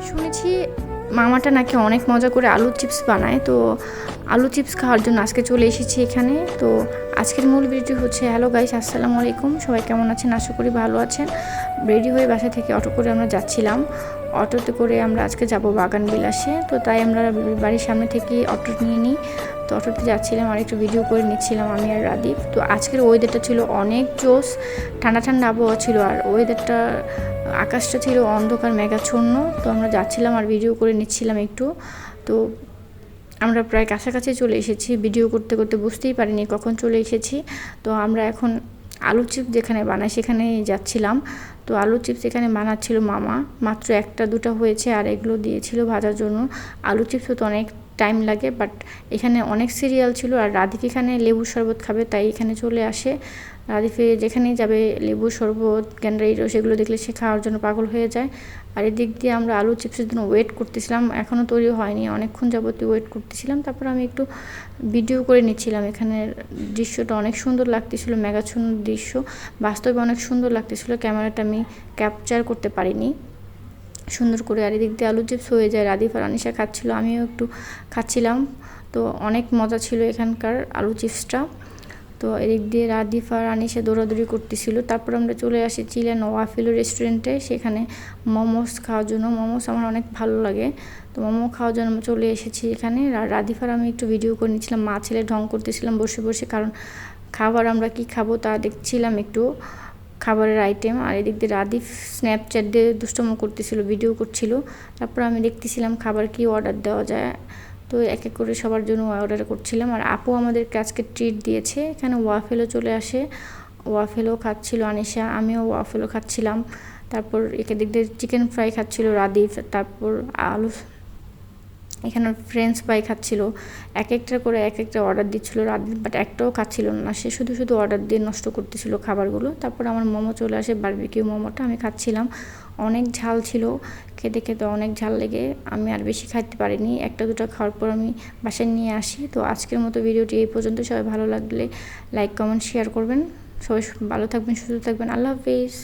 শুনেছি মামাটা নাকি অনেক মজা করে আলু চিপস বানায়, তো আলু চিপস খাওয়ার জন্য আজকে চলে এসেছি এখানে। তো আজকের মূল ভিডিওটি হচ্ছে হ্যালো গাইস, আসসালামু আলাইকুম, সবাই কেমন আছেন? আশা করি ভালো আছেন। রেডি হয়ে বাসা থেকে অটো করে আমরা যাচ্ছিলাম। অটোতে করে আমরা আজকে যাব বাগান বিলাসে, তো তাই আমরা বাড়ির সামনে থেকে অটো নিয়ে নিই। তো অটোতে যাচ্ছিলাম আর একটু ভিডিও করে নিচ্ছিলাম আমি আর রাদীপ। তো আজকের ওয়েদারটা ছিল অনেক জোস, ঠান্ডা ঠান্ডা আবহাওয়া ছিল আর ওয়েদারটা আকাশটা ছিল অন্ধকার মেঘাচ্ছন্ন। তো আমরা যাচ্ছিলাম আর ভিডিও করে নিচ্ছিলাম একটু। তো আমরা প্রায় কাছাকাছি চলে এসেছি, ভিডিও করতে করতে বুঝতেই পারিনি কখন চলে এসেছি। তো আমরা এখন আলু চিপস যেখানে বানায় সেখানে যাচ্ছিলাম। তো আলু চিপস এখানে বানাচ্ছিল মামা, মাত্র একটা দুটো হয়েছে আর এগুলো দিয়েছিল ভাজার জন্য। আলু চিপসও তো অনেক টাইম লাগে, বাট এখানে অনেক সিরিয়াল ছিল আর রাধিক এখানে লেবুর শরবত খাবে তাই এখানে চলে আসে। রাধিফে যেখানেই যাবে লেবুর শরবত, গ্যান্ডারি রস এগুলো দেখলে সে খাওয়ার জন্য পাগল হয়ে যায়। আর এদিক দিয়ে আমরা আলু চিপসের জন্য ওয়েট করতেছিলাম, এখনও তৈরি হয়নি, অনেকক্ষণ যাবতীয় ওয়েট করতেছিলাম। তারপর আমি একটু ভিডিও করে নিচ্ছিলাম। এখানের দৃশ্যটা অনেক সুন্দর লাগতেছিল, মেঘাচ্ছন্ন দৃশ্য, বাস্তবে অনেক সুন্দর লাগতেছিল, ক্যামেরাটা আমি ক্যাপচার করতে পারিনি সুন্দর করে। আর এদিক দিয়ে আলু চিপস হয়ে যায়, রাদিফ আর আনিশা খাচ্ছিল, আমিও একটু খাচ্ছিলাম। তো অনেক মজা ছিল এখানকার আলু চিপসটা। তো এদিক দিয়ে রাদিফ আর আনিশা দৌড়াদৌড়ি করতেছিল। তারপর আমরা চলে আসি চিলেন ওয়াফেলো রেস্টুরেন্টে, সেখানে মোমোস খাওয়ার জন্য। মোমোস আমার অনেক ভালো লাগে, তো মোমো খাওয়ার জন্য আমরা চলে এসেছি এখানে। রাদিফ আর আমি একটু ভিডিও করে নিচ্ছিলাম, মা ছেলে ঢং করতেছিলাম বসে বসে, কারণ খাবার আমরা কি খাবো তা দেখছিলাম একটু খাবারের আইটেম। আর এদিক দিয়ে রাদিফ স্ন্যাপচ্যাট দিয়ে দুষ্টম করতেছিল, ভিডিও করছিল। তারপর আমি দেখতেছিলাম খাবার কি অর্ডার দেওয়া যায়, তো এক এক করে সবার জন্য অর্ডার করছিলাম। আর আপু আমাদেরকে আজকে ট্রিট দিয়েছে, এখানে ওয়াফেলও চলে আসে, ওয়াফেলও খাচ্ছিল আনিশা, আমিও ওয়াফেলও খাচ্ছিলাম। তারপর এদিক দিয়ে চিকেন ফ্রাই খাচ্ছিল রাদিফ, তারপর আলু এখানে ফ্রেঞ্চ ফ্রাই খাচ্ছিল। এক একটা করে এক একটা অর্ডার দিচ্ছিল রাদিফ, বাট একটাও খাচ্ছিল না, সে শুধু শুধু অর্ডার দিয়ে নষ্ট করতেছিল খাবারগুলো। তারপর আমার মোমো চলে আসে, বারবিকিউ মোমোটা আমি খাচ্ছিলাম, অনেক ঝাল ছিল, খেতে খেতে অনেক ঝাল লেগে আমি আর বেশি খাইতে পারিনি, একটা দুটো খাওয়ার পর আমি বাসায় নিয়ে আসি। তো আজকের মতো ভিডিওটি এই পর্যন্ত, সবাই ভালো লাগলে লাইক কমেন্ট শেয়ার করবেন, সবাই ভালো থাকবেন, সুস্থ থাকবেন, আল্লাহ হাফিজ।